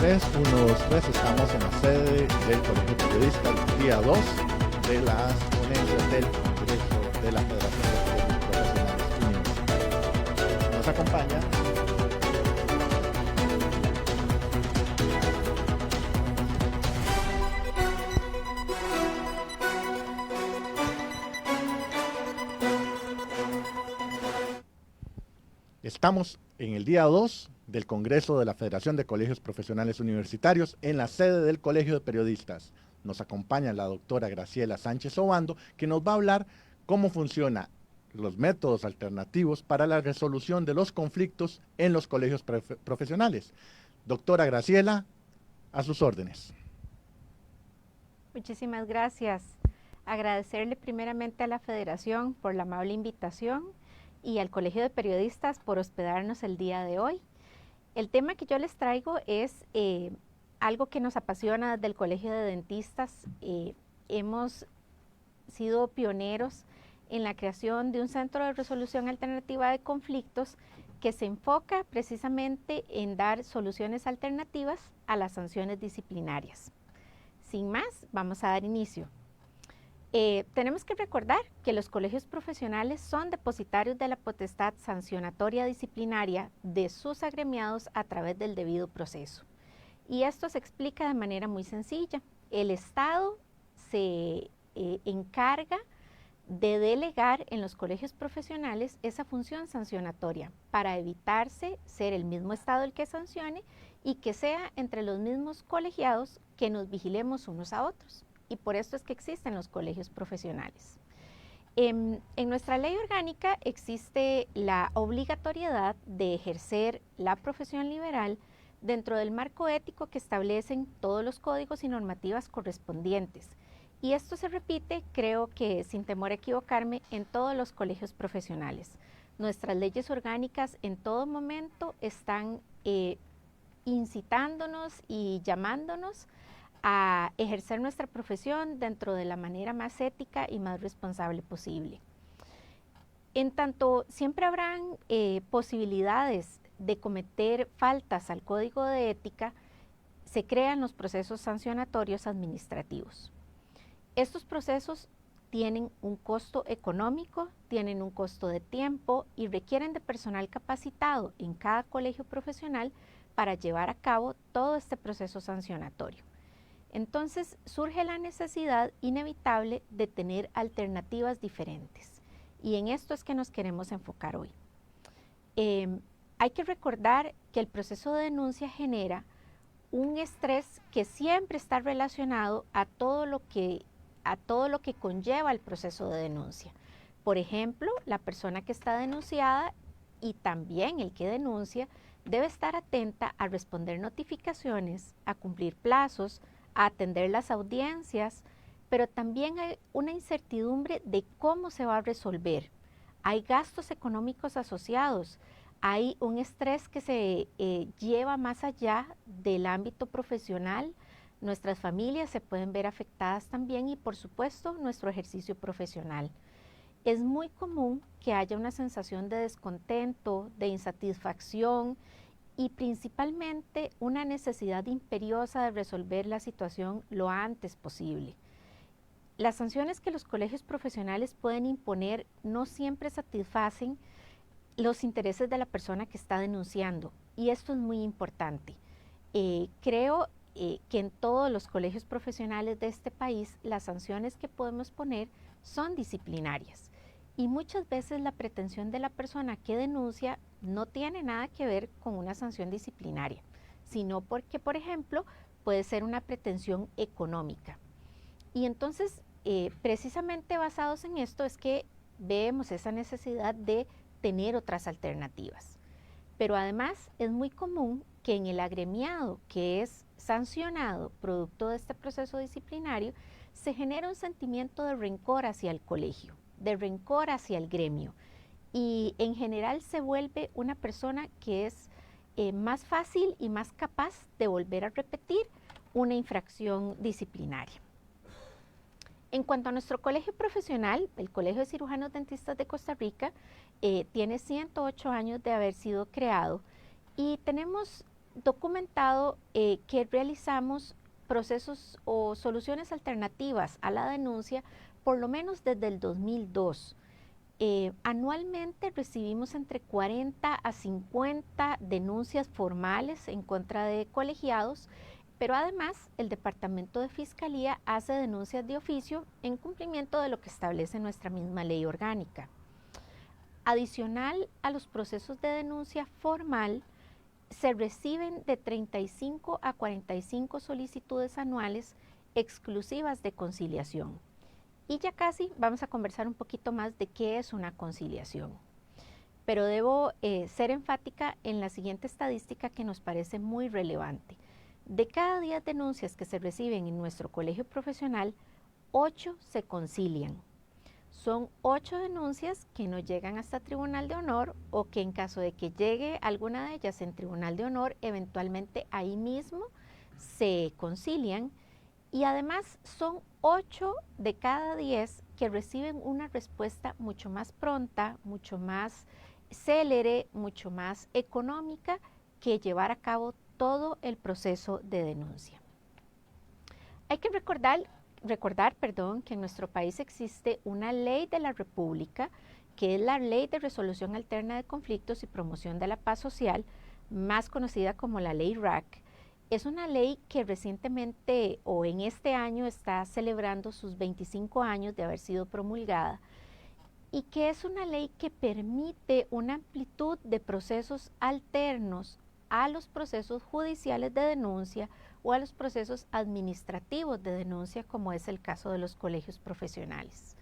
3, 1, 2, 3, estamos en la sede del Colegio de Periodistas, día 2 de las ponencias del Congreso de la Federación de Colegios Profesionales Universitarios. Nos acompaña Estamos en el día 2 del Congreso de la Federación de Colegios Profesionales Universitarios en la sede del Colegio de Periodistas. Nos acompaña la doctora Graciela Sánchez Obando, que nos va a hablar cómo funcionan los métodos alternativos para la resolución de los conflictos en los colegios profesionales. Doctora Graciela, a sus órdenes. Muchísimas gracias. Agradecerle primeramente a la Federación por la amable invitación y al Colegio de Periodistas por hospedarnos el día de hoy. El tema que yo les traigo es algo que nos apasiona desde el Colegio de Dentistas. Hemos sido pioneros en la creación de un centro de resolución alternativa de conflictos que se enfoca precisamente en dar soluciones alternativas a las sanciones disciplinarias. Sin más, vamos a dar inicio. Tenemos que recordar que los colegios profesionales son depositarios de la potestad sancionatoria disciplinaria de sus agremiados a través del debido proceso. Y esto se explica de manera muy sencilla. El Estado se encarga de delegar en los colegios profesionales esa función sancionatoria para evitarse ser el mismo Estado el que sancione y que sea entre los mismos colegiados que nos vigilemos unos a otros. Y por esto es que existen los colegios profesionales. En nuestra ley orgánica existe la obligatoriedad de ejercer la profesión liberal dentro del marco ético que establecen todos los códigos y normativas correspondientes. Y esto se repite, creo que sin temor a equivocarme, en todos los colegios profesionales. Nuestras leyes orgánicas en todo momento están incitándonos y llamándonos a ejercer nuestra profesión dentro de la manera más ética y más responsable posible. En tanto, siempre habrán posibilidades de cometer faltas al código de ética, se crean los procesos sancionatorios administrativos. Estos procesos tienen un costo económico, tienen un costo de tiempo y requieren de personal capacitado en cada colegio profesional para llevar a cabo todo este proceso sancionatorio. Entonces surge la necesidad inevitable de tener alternativas diferentes y en esto es que nos queremos enfocar hoy. Hay que recordar que el proceso de denuncia genera un estrés que siempre está relacionado a todo lo que conlleva el proceso de denuncia. Por ejemplo, la persona que está denunciada y también el que denuncia debe estar atenta a responder notificaciones, a cumplir plazos, a atender las audiencias, pero también hay una incertidumbre de cómo se va a resolver. Hay gastos económicos asociados, hay un estrés que se lleva más allá del ámbito profesional. Nuestras familias se pueden ver afectadas también y por supuesto nuestro ejercicio profesional. Es muy común que haya una sensación de descontento, de insatisfacción y principalmente una necesidad imperiosa de resolver la situación lo antes posible. Las sanciones que los colegios profesionales pueden imponer no siempre satisfacen los intereses de la persona que está denunciando y esto es muy importante. Creo que en todos los colegios profesionales de este país las sanciones que podemos poner son disciplinarias y muchas veces la pretensión de la persona que denuncia no tiene nada que ver con una sanción disciplinaria, sino porque, por ejemplo, puede ser una pretensión económica. Y entonces, precisamente basados en esto es que vemos esa necesidad de tener otras alternativas. Pero además es muy común que en el agremiado que es sancionado producto de este proceso disciplinario, se genera un sentimiento de rencor hacia el colegio, de rencor hacia el gremio y en general se vuelve una persona que es más fácil y más capaz de volver a repetir una infracción disciplinaria. En cuanto a nuestro colegio profesional, el Colegio de Cirujanos Dentistas de Costa Rica tiene 108 años de haber sido creado y tenemos documentado que realizamos procesos o soluciones alternativas a la denuncia por lo menos desde el 2002. Anualmente recibimos entre 40 a 50 denuncias formales en contra de colegiados, pero además el Departamento de Fiscalía hace denuncias de oficio en cumplimiento de lo que establece nuestra misma ley orgánica. Adicional a los procesos de denuncia formal, se reciben de 35 a 45 solicitudes anuales exclusivas de conciliación. Y ya casi vamos a conversar un poquito más de qué es una conciliación. Pero debo ser enfática en la siguiente estadística que nos parece muy relevante. De cada 10 denuncias que se reciben en nuestro colegio profesional, 8 se concilian. Son 8 denuncias que no llegan hasta Tribunal de Honor o que en caso de que llegue alguna de ellas en Tribunal de Honor, eventualmente ahí mismo se concilian. Y además son 8 de cada 10 que reciben una respuesta mucho más pronta, mucho más célere, mucho más económica que llevar a cabo todo el proceso de denuncia. Hay que recordar, que en nuestro país existe una ley de la República, que es la Ley de Resolución Alterna de Conflictos y Promoción de la Paz Social, más conocida como la Ley RAC. Es una ley que recientemente o en este año está celebrando sus 25 años de haber sido promulgada y que es una ley que permite una amplitud de procesos alternos a los procesos judiciales de denuncia o a los procesos administrativos de denuncia, como es el caso de los colegios profesionales.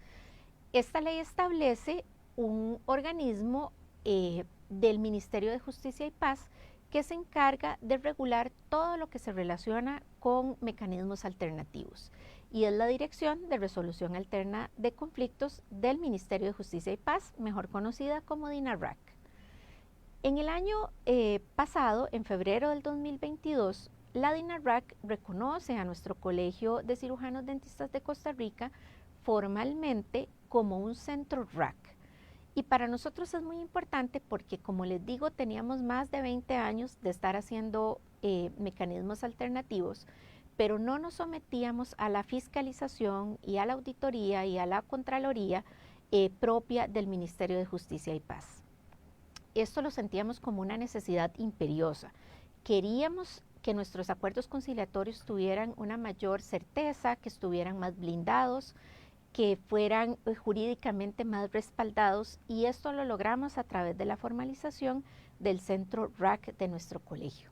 Esta ley establece un organismo del Ministerio de Justicia y Paz que se encarga de regular todo lo que se relaciona con mecanismos alternativos, y es la Dirección de Resolución Alterna de Conflictos del Ministerio de Justicia y Paz, mejor conocida como DINARAC. En el año pasado, en febrero del 2022, la DINARAC reconoce a nuestro Colegio de Cirujanos Dentistas de Costa Rica formalmente como un centro RAC. Y para nosotros es muy importante porque, como les digo, teníamos más de 20 años de estar haciendo mecanismos alternativos, pero no nos sometíamos a la fiscalización y a la auditoría y a la contraloría propia del Ministerio de Justicia y Paz. Esto lo sentíamos como una necesidad imperiosa. Queríamos que nuestros acuerdos conciliatorios tuvieran una mayor certeza, que estuvieran más blindados, que fueran jurídicamente más respaldados, y esto lo logramos a través de la formalización del centro RAC de nuestro colegio.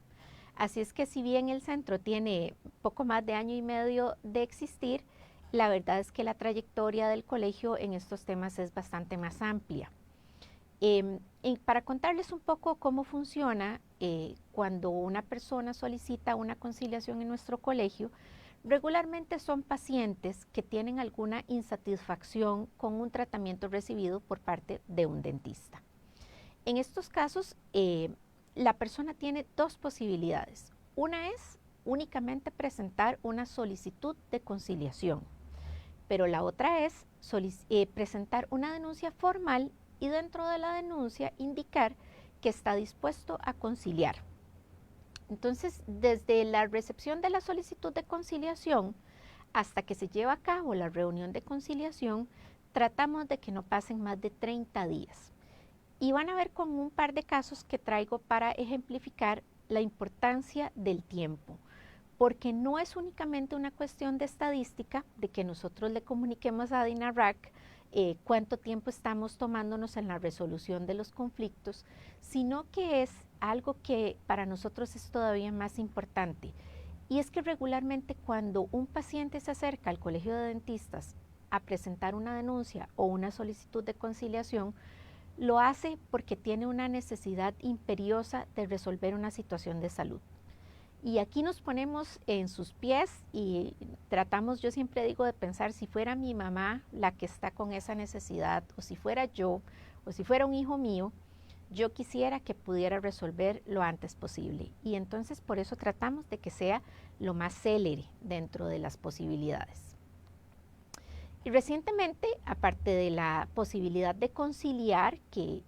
Así es que si bien el centro tiene poco más de año y medio de existir, la verdad es que la trayectoria del colegio en estos temas es bastante más amplia. Para contarles un poco cómo funciona cuando una persona solicita una conciliación en nuestro colegio, regularmente son pacientes que tienen alguna insatisfacción con un tratamiento recibido por parte de un dentista. En estos casos, la persona tiene dos posibilidades. Una es únicamente presentar una solicitud de conciliación, pero la otra es presentar una denuncia formal y dentro de la denuncia indicar que está dispuesto a conciliar. Entonces, desde la recepción de la solicitud de conciliación hasta que se lleva a cabo la reunión de conciliación, tratamos de que no pasen más de 30 días. Y van a ver con un par de casos que traigo para ejemplificar la importancia del tiempo, porque no es únicamente una cuestión de estadística, de que nosotros le comuniquemos a DINARAC cuánto tiempo estamos tomándonos en la resolución de los conflictos, sino que es algo que para nosotros es todavía más importante. Y es que regularmente cuando un paciente se acerca al colegio de dentistas a presentar una denuncia o una solicitud de conciliación, lo hace porque tiene una necesidad imperiosa de resolver una situación de salud. Y aquí nos ponemos en sus pies y tratamos, yo siempre digo, de pensar si fuera mi mamá la que está con esa necesidad, o si fuera yo, o si fuera un hijo mío, yo quisiera que pudiera resolver lo antes posible. Y entonces por eso tratamos de que sea lo más célere dentro de las posibilidades. Y recientemente, aparte de la posibilidad de conciliar, que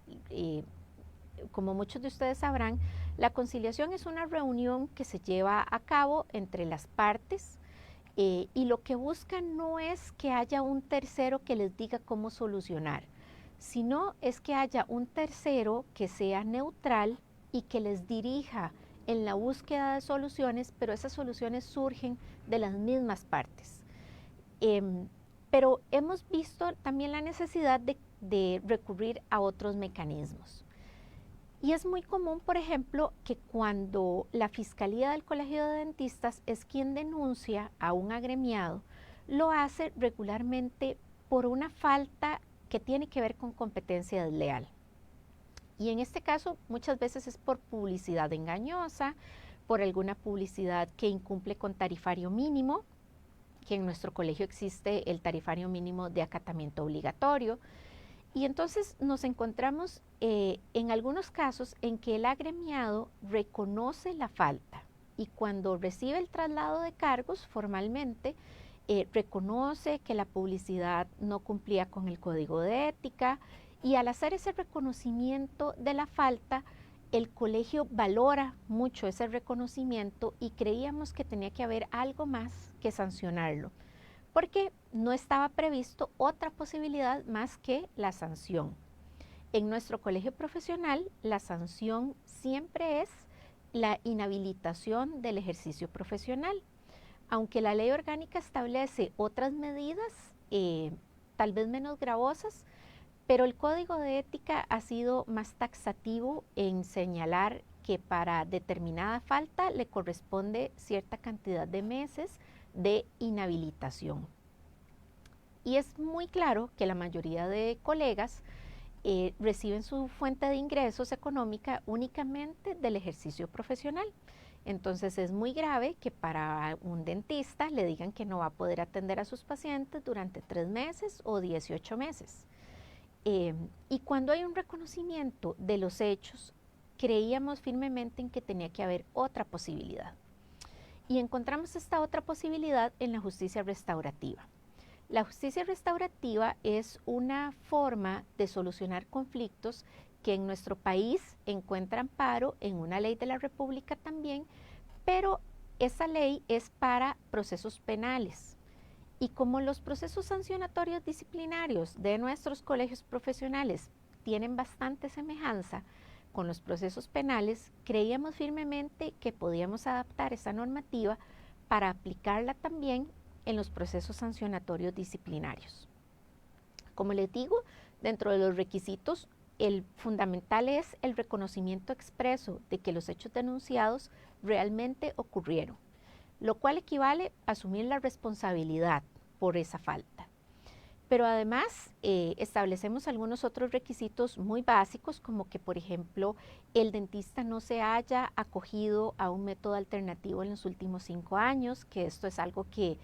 como muchos de ustedes sabrán, La conciliación es una reunión que se lleva a cabo entre las partes y lo que busca no es que haya un tercero que les diga cómo solucionar, sino es que haya un tercero que sea neutral y que les dirija en la búsqueda de soluciones, pero esas soluciones surgen de las mismas partes. Pero hemos visto también la necesidad de recurrir a otros mecanismos. Y es muy común, por ejemplo, que cuando la Fiscalía del Colegio de Dentistas es quien denuncia a un agremiado, lo hace regularmente por una falta que tiene que ver con competencia desleal. Y en este caso muchas veces es por publicidad engañosa, por alguna publicidad que incumple con tarifario mínimo, que en nuestro colegio existe el tarifario mínimo de acatamiento obligatorio. Y entonces nos encontramos en algunos casos en que el agremiado reconoce la falta y cuando recibe el traslado de cargos formalmente, reconoce que la publicidad no cumplía con el código de ética y al hacer ese reconocimiento de la falta, el colegio valora mucho ese reconocimiento y creíamos que tenía que haber algo más que sancionarlo, porque no estaba previsto otra posibilidad más que la sanción. En nuestro colegio profesional, la sanción siempre es la inhabilitación del ejercicio profesional. Aunque la ley orgánica establece otras medidas, tal vez menos gravosas, pero el código de ética ha sido más taxativo en señalar que para determinada falta le corresponde cierta cantidad de meses de inhabilitación. Y es muy claro que la mayoría de colegas reciben su fuente de ingresos económica únicamente del ejercicio profesional. Entonces es muy grave que para un dentista le digan que no va a poder atender a sus pacientes durante 3 meses o 18 meses. Y cuando hay un reconocimiento de los hechos, creíamos firmemente en que tenía que haber otra posibilidad. Y encontramos esta otra posibilidad en la justicia restaurativa. La justicia restaurativa es una forma de solucionar conflictos que en nuestro país encuentra amparo en una ley de la República también, pero esa ley es para procesos penales. Y como los procesos sancionatorios disciplinarios de nuestros colegios profesionales tienen bastante semejanza con los procesos penales, creíamos firmemente que podíamos adaptar esa normativa para aplicarla también en los procesos sancionatorios disciplinarios. Como les digo, dentro de los requisitos, el fundamental es el reconocimiento expreso de que los hechos denunciados realmente ocurrieron, lo cual equivale a asumir la responsabilidad por esa falta. Pero además establecemos algunos otros requisitos muy básicos, como que, por ejemplo, el dentista no se haya acogido a un método alternativo en los últimos 5 años, que esto es algo que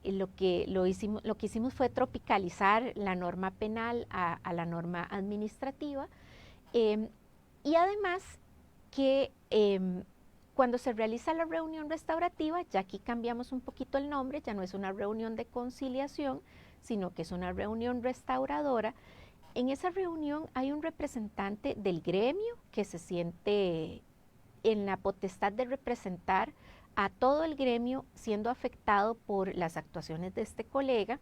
lo que hicimos fue tropicalizar la norma penal a la norma administrativa. Y además que cuando se realiza la reunión restaurativa, ya aquí cambiamos un poquito el nombre, ya no es una reunión de conciliación, sino que es una reunión restauradora. En esa reunión hay un representante del gremio que se siente en la potestad de representar a todo el gremio siendo afectado por las actuaciones de este colega.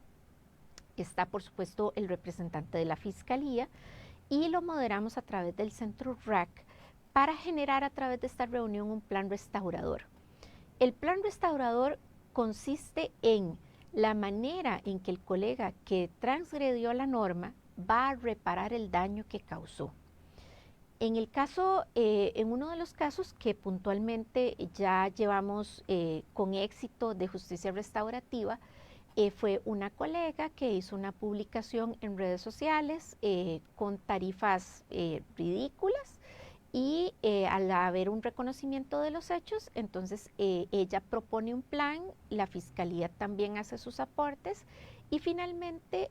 Está, por supuesto, el representante de la Fiscalía y lo moderamos a través del Centro RAC para generar a través de esta reunión un plan restaurador. El plan restaurador consiste en la manera en que el colega que transgredió la norma va a reparar el daño que causó. En el caso, en uno de los casos que puntualmente ya llevamos con éxito de justicia restaurativa, fue una colega que hizo una publicación en redes sociales con tarifas ridículas y al haber un reconocimiento de los hechos, entonces ella propone un plan, la Fiscalía también hace sus aportes y finalmente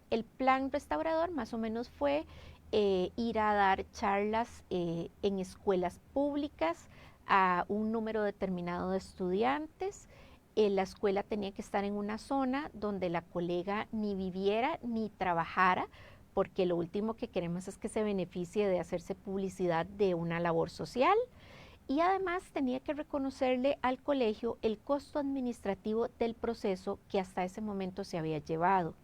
el plan restaurador más o menos fue ir a dar charlas en escuelas públicas a un número determinado de estudiantes. La escuela tenía que estar en una zona donde la colega ni viviera ni trabajara, porque lo último que queremos es que se beneficie de hacerse publicidad de una labor social. Y además tenía que reconocerle al colegio el costo administrativo del proceso que hasta ese momento se había llevado.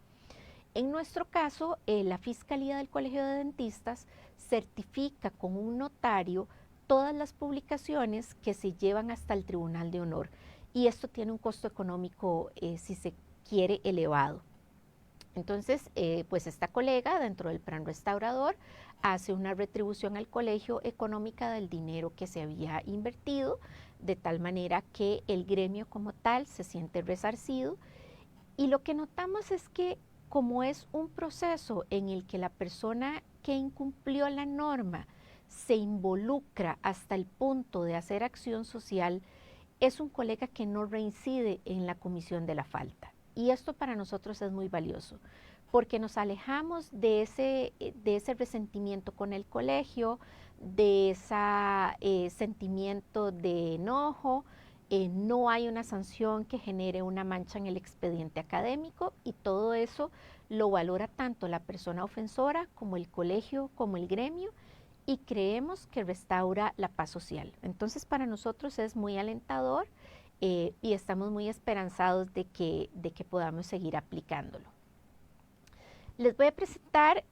En nuestro caso, la Fiscalía del Colegio de Dentistas certifica con un notario todas las publicaciones que se llevan hasta el Tribunal de Honor, y esto tiene un costo económico, si se quiere, elevado. Entonces, pues esta colega dentro del plan restaurador hace una retribución al colegio económica del dinero que se había invertido, de tal manera que el gremio como tal se siente resarcido. Y lo que notamos es que como es un proceso en el que la persona que incumplió la norma se involucra hasta el punto de hacer acción social, es un colega que no reincide en la comisión de la falta. Y esto para nosotros es muy valioso, porque nos alejamos de ese resentimiento con el colegio, de ese sentimiento de enojo. No hay una sanción que genere una mancha en el expediente académico, y todo eso lo valora tanto la persona ofensora como el colegio, como el gremio, y creemos que restaura la paz social. Entonces para nosotros es muy alentador, y estamos muy esperanzados de que podamos seguir aplicándolo. Les voy a presentar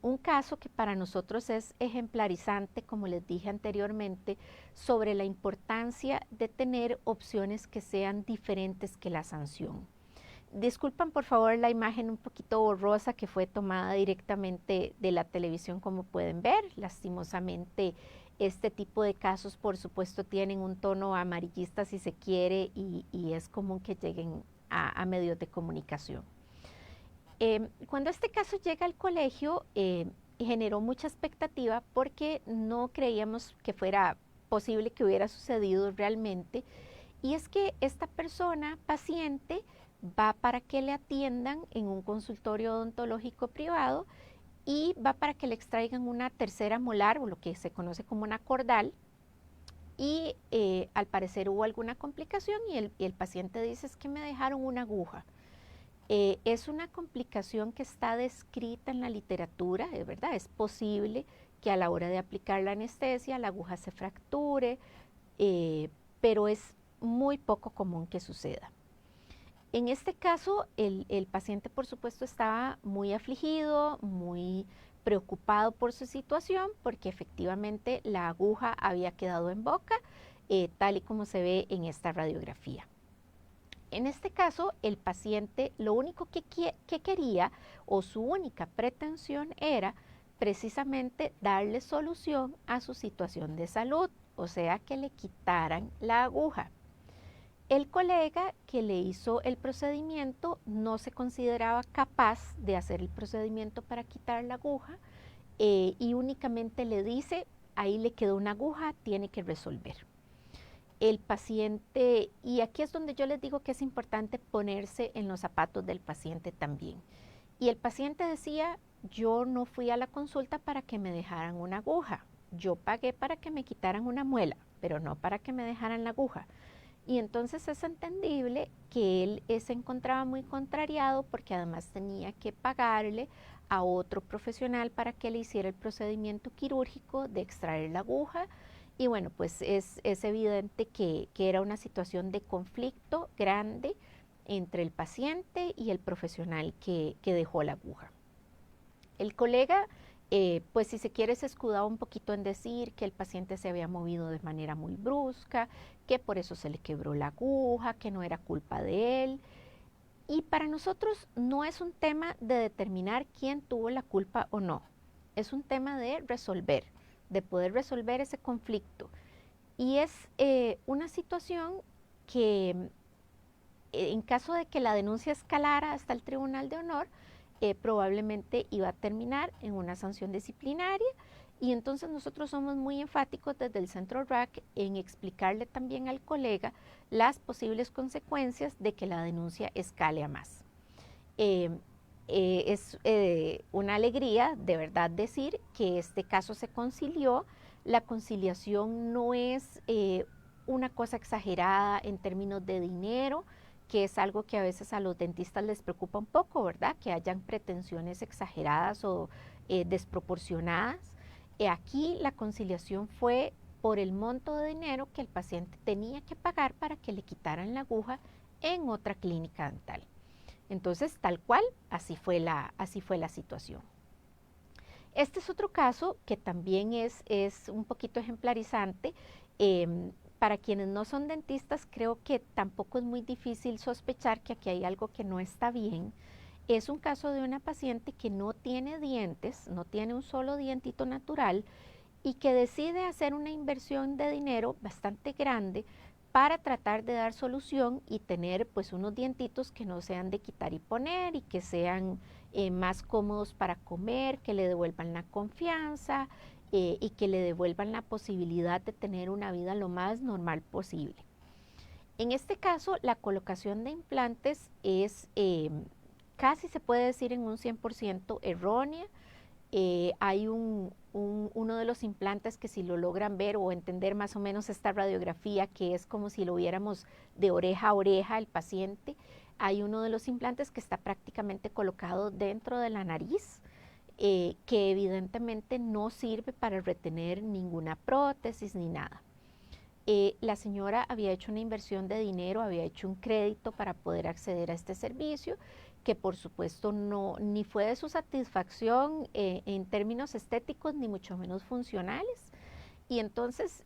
un caso que para nosotros es ejemplarizante, como les dije anteriormente, sobre la importancia de tener opciones que sean diferentes que la sanción. Disculpan por favor la imagen un poquito borrosa, que fue tomada directamente de la televisión, como pueden ver. Lastimosamente este tipo de casos por supuesto tienen un tono amarillista si se quiere, y es común que lleguen a medios de comunicación. Cuando este caso llega al colegio, generó mucha expectativa porque no creíamos que fuera posible que hubiera sucedido realmente, y es que esta persona paciente va para que le atiendan en un consultorio odontológico privado, y va para que le extraigan una tercera molar, o lo que se conoce como una cordal, y al parecer hubo alguna complicación, y el paciente dice: es que me dejaron una aguja. Es una complicación que está descrita en la literatura, es verdad, es posible que a la hora de aplicar la anestesia la aguja se fracture, pero es muy poco común que suceda. En este caso, el paciente por supuesto estaba muy afligido, muy preocupado por su situación, porque efectivamente la aguja había quedado en boca, tal y como se ve en esta radiografía. En este caso, el paciente lo único que quería, o su única pretensión, era precisamente darle solución a su situación de salud, o sea, que le quitaran la aguja. El colega que le hizo el procedimiento no se consideraba capaz de hacer el procedimiento para quitar la aguja, y únicamente le dice: ahí le quedó una aguja, tiene que resolver. El paciente, y aquí es donde yo les digo que es importante ponerse en los zapatos del paciente también. Y el paciente decía: yo no fui a la consulta para que me dejaran una aguja, yo pagué para que me quitaran una muela, pero no para que me dejaran la aguja. Y entonces es entendible que él se encontraba muy contrariado, porque además tenía que pagarle a otro profesional para que le hiciera el procedimiento quirúrgico de extraer la aguja. Y bueno, pues es evidente que era una situación de conflicto grande entre el paciente y el profesional que dejó la aguja. El colega, pues si se quiere, se escudaba un poquito en decir que el paciente se había movido de manera muy brusca, que por eso se le quebró la aguja, que no era culpa de él. Y para nosotros no es un tema de determinar quién tuvo la culpa o no, es un tema de resolver, de poder resolver ese conflicto. Y es una situación que, en caso de que la denuncia escalara hasta el Tribunal de Honor, probablemente iba a terminar en una sanción disciplinaria. Y entonces nosotros somos muy enfáticos desde el Centro RAC en explicarle también al colega las posibles consecuencias de que la denuncia escale a más. Es una alegría de verdad decir que este caso se concilió. La conciliación no es una cosa exagerada en términos de dinero, que es algo que a veces a los dentistas les preocupa un poco, ¿verdad? Que hayan pretensiones exageradas o desproporcionadas. Aquí la conciliación fue por el monto de dinero que el paciente tenía que pagar para que le quitaran la aguja en otra clínica dental. Entonces, tal cual, así fue la situación. Este es otro caso que también es un poquito ejemplarizante. Para quienes no son dentistas, creo que tampoco es muy difícil sospechar que aquí hay algo que no está bien. Es un caso de una paciente que no tiene dientes, no tiene un solo dientito natural y que decide hacer una inversión de dinero bastante grande para tratar de dar solución y tener pues unos dientitos que no sean de quitar y poner y que sean más cómodos para comer, que le devuelvan la confianza y que le devuelvan la posibilidad de tener una vida lo más normal posible. En este caso, la colocación de implantes es casi se puede decir en un 100% errónea. Hay uno de los implantes que si lo logran ver o entender más o menos esta radiografía, que es como si lo viéramos de oreja a oreja el paciente, hay uno de los implantes que está prácticamente colocado dentro de la nariz, que evidentemente no sirve para retener ninguna prótesis ni nada. La señora había hecho una inversión de dinero, había hecho un crédito para poder acceder a este servicio, que por supuesto ni fue de su satisfacción en términos estéticos, ni mucho menos funcionales. Y entonces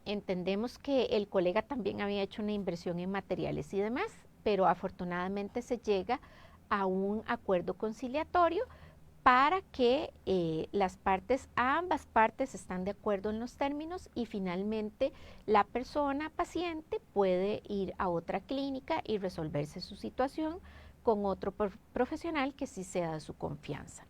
entendemos que el colega también había hecho una inversión en materiales y demás, pero afortunadamente se llega a un acuerdo conciliatorio para que ambas partes están de acuerdo en los términos y finalmente la persona paciente puede ir a otra clínica y resolverse su situación con otro profesional que sí sea de su confianza.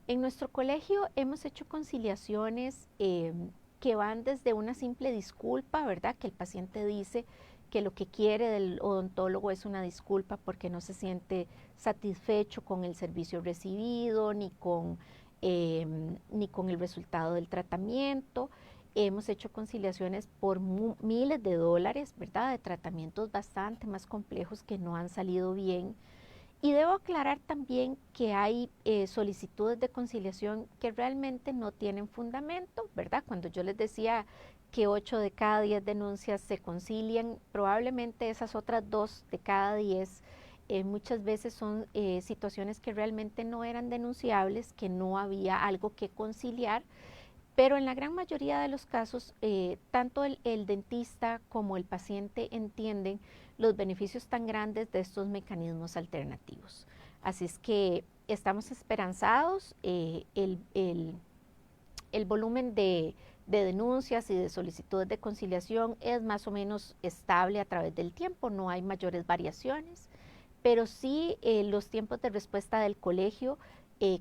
En nuestro colegio hemos hecho conciliaciones que van desde una simple disculpa, ¿verdad? Que el paciente dice que lo que quiere del odontólogo es una disculpa porque no se siente satisfecho con el servicio recibido ni con el resultado del tratamiento. Hemos hecho conciliaciones por miles de dólares, ¿verdad? De tratamientos bastante más complejos que no han salido bien. Y debo aclarar también que hay solicitudes de conciliación que realmente no tienen fundamento, ¿verdad? Cuando yo les decía que 8 de cada 10 denuncias se concilian, probablemente esas otras 2 de cada 10 muchas veces son situaciones que realmente no eran denunciables, que no había algo que conciliar, pero en la gran mayoría de los casos, tanto el dentista como el paciente entienden los beneficios tan grandes de estos mecanismos alternativos. Así es que estamos esperanzados, el volumen de denuncias y de solicitudes de conciliación es más o menos estable a través del tiempo, no hay mayores variaciones, pero sí los tiempos de respuesta del colegio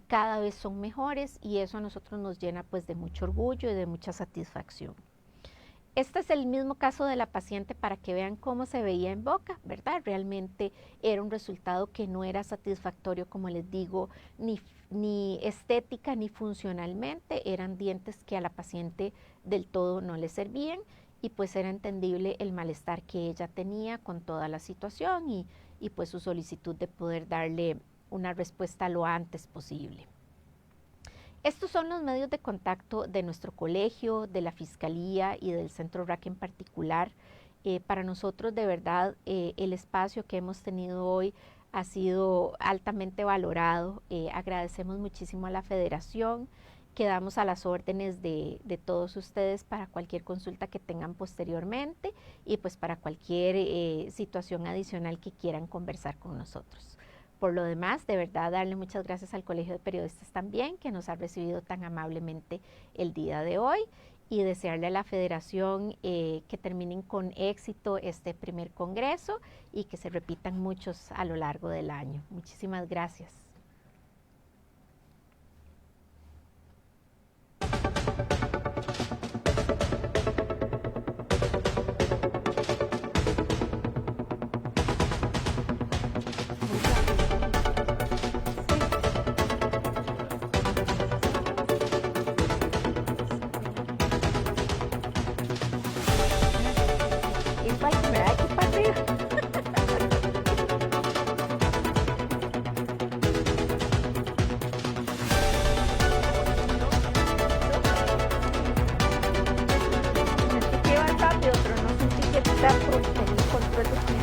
cada vez son mejores y eso a nosotros nos llena pues de mucho orgullo y de mucha satisfacción. Este es el mismo caso de la paciente para que vean cómo se veía en boca, ¿verdad? Realmente era un resultado que no era satisfactorio, como les digo, ni estética ni funcionalmente. Eran dientes que a la paciente del todo no le servían y pues era entendible el malestar que ella tenía con toda la situación y pues su solicitud de poder darle una respuesta lo antes posible. Estos son los medios de contacto de nuestro colegio, de la Fiscalía y del Centro RAC en particular. Para nosotros, de verdad, el espacio que hemos tenido hoy ha sido altamente valorado. Agradecemos muchísimo a la Federación. Quedamos a las órdenes de todos ustedes para cualquier consulta que tengan posteriormente y pues para cualquier situación adicional que quieran conversar con nosotros. Por lo demás, de verdad, darle muchas gracias al Colegio de Periodistas también, que nos ha recibido tan amablemente el día de hoy, y desearle a la Federación que terminen con éxito este primer congreso y que se repitan muchos a lo largo del año. Muchísimas gracias. Igual que me da aquí para arriba. resueltos con